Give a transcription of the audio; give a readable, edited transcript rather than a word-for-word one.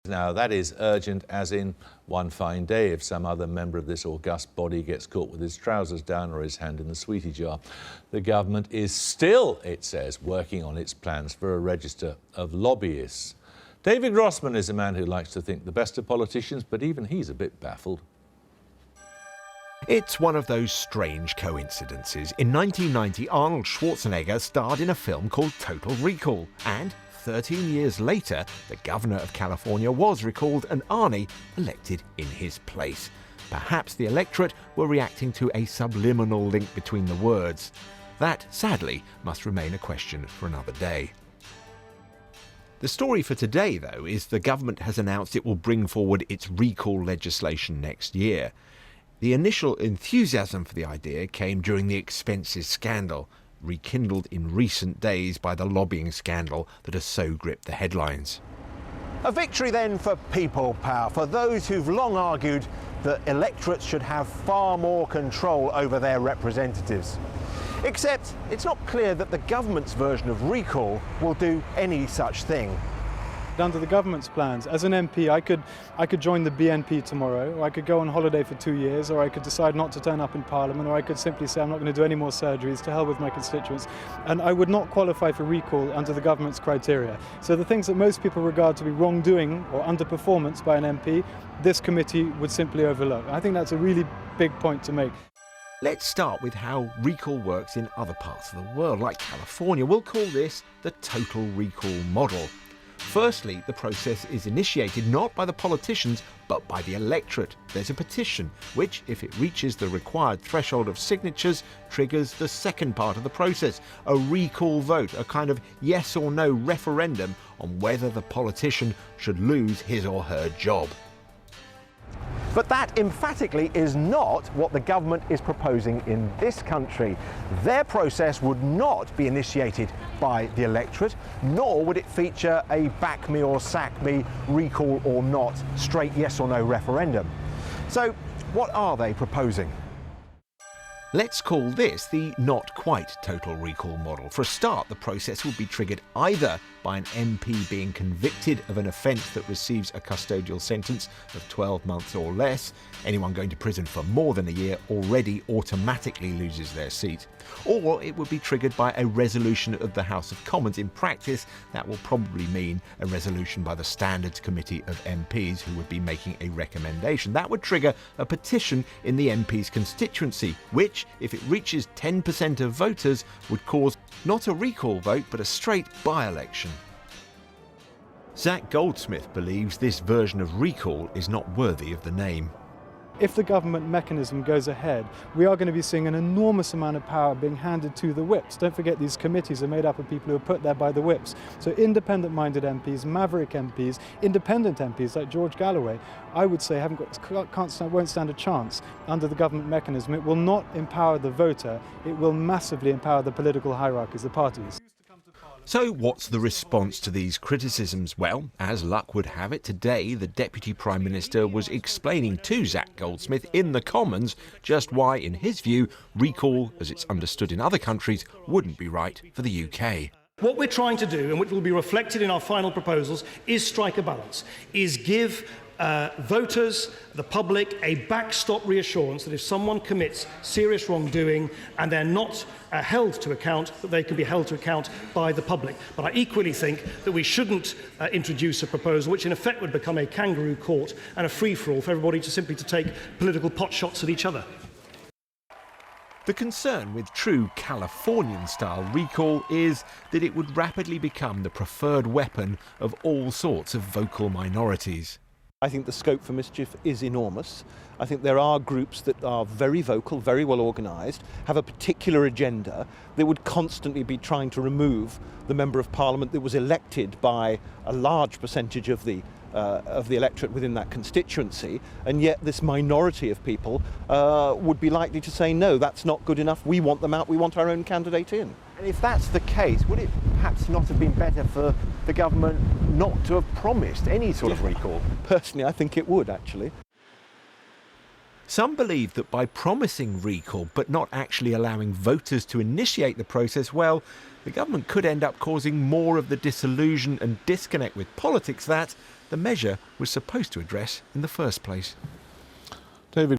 Now, that is urgent, as in one fine day if some other member of this august body gets caught with his trousers down or his hand in the sweetie jar. The government is still, it says, working on its plans for a register of lobbyists. David Rossman is a man who likes to think the best of politicians, but even he's a bit baffled. It's one of those strange coincidences. In 1990, Arnold Schwarzenegger starred in a film called Total Recall, and 13 years later, the governor of California was recalled and Arnie elected in his place. Perhaps the electorate were reacting to a subliminal link between the words. That, sadly, must remain a question for another day. The story for today, though, is the government has announced it will bring forward its recall legislation next year. The initial enthusiasm for the idea came during the expenses scandal, rekindled in recent days by the lobbying scandal that has so gripped the headlines. A victory then for people power, for those who've long argued that electorates should have far more control over their representatives. Except it's not clear that the government's version of recall will do any such thing. Under the government's plans, as an MP, I could join the BNP tomorrow, or I could go on holiday for 2 years, or I could decide not to turn up in Parliament, or I could simply say I'm not going to do any more surgeries, to hell with my constituents, and I would not qualify for recall under the government's criteria. So the things that most people regard to be wrongdoing or underperformance by an MP, this committee would simply overlook. I think that's a really big point to make. Let's start with how recall works in other parts of the world, like California. We'll call this the total recall model. Firstly, the process is initiated not by the politicians, but by the electorate. There's a petition, which, if it reaches the required threshold of signatures, triggers the second part of the process, a recall vote, a kind of yes or no referendum on whether the politician should lose his or her job. But that emphatically is not what the government is proposing in this country. Their process would not be initiated by the electorate, nor would it feature a back me or sack me, recall or not, straight yes or no referendum. So what are they proposing? Let's call this the not quite total recall model. For a start, the process will be triggered either by an MP being convicted of an offence that receives a custodial sentence of 12 months or less. Anyone going to prison for more than a year already automatically loses their seat. Or it would be triggered by a resolution of the House of Commons. In practice, that will probably mean a resolution by the Standards Committee of MPs, who would be making a recommendation. That would trigger a petition in the MP's constituency, which, if it reaches 10% of voters, would cause not a recall vote, but a straight by-election. Zach Goldsmith believes this version of recall is not worthy of the name. If the government mechanism goes ahead, we are going to be seeing an enormous amount of power being handed to the whips. Don't forget, these committees are made up of people who are put there by the whips. So independent-minded MPs, maverick MPs, independent MPs like George Galloway, I would say won't stand a chance under the government mechanism. It will not empower the voter. It will massively empower the political hierarchies, the parties. So what's the response to these criticisms? Well, as luck would have it, today the Deputy Prime Minister was explaining to Zach Goldsmith in the Commons just why, in his view, recall, as it's understood in other countries, wouldn't be right for the UK. What we're trying to do, and which will be reflected in our final proposals, is strike a balance, is give voters, the public, a backstop reassurance that if someone commits serious wrongdoing and they're not held to account, that they can be held to account by the public. But I equally think that we shouldn't introduce a proposal which in effect would become a kangaroo court and a free-for-all for everybody to simply take political pot shots at each other. The concern with true Californian-style recall is that it would rapidly become the preferred weapon of all sorts of vocal minorities. I think the scope for mischief is enormous. I think there are groups that are very vocal, very well organised, have a particular agenda. They would constantly be trying to remove the Member of Parliament that was elected by a large percentage of the electorate within that constituency, and yet this minority of people would be likely to say, no, that's not good enough, we want them out, we want our own candidate in. And if that's the case, would it perhaps not have been better for the government not to have promised any sort of recall? Personally, I think it would, actually. Some believe that by promising recall but not actually allowing voters to initiate the process, well, the government could end up causing more of the disillusion and disconnect with politics that, the measure was supposed to address in the first place. David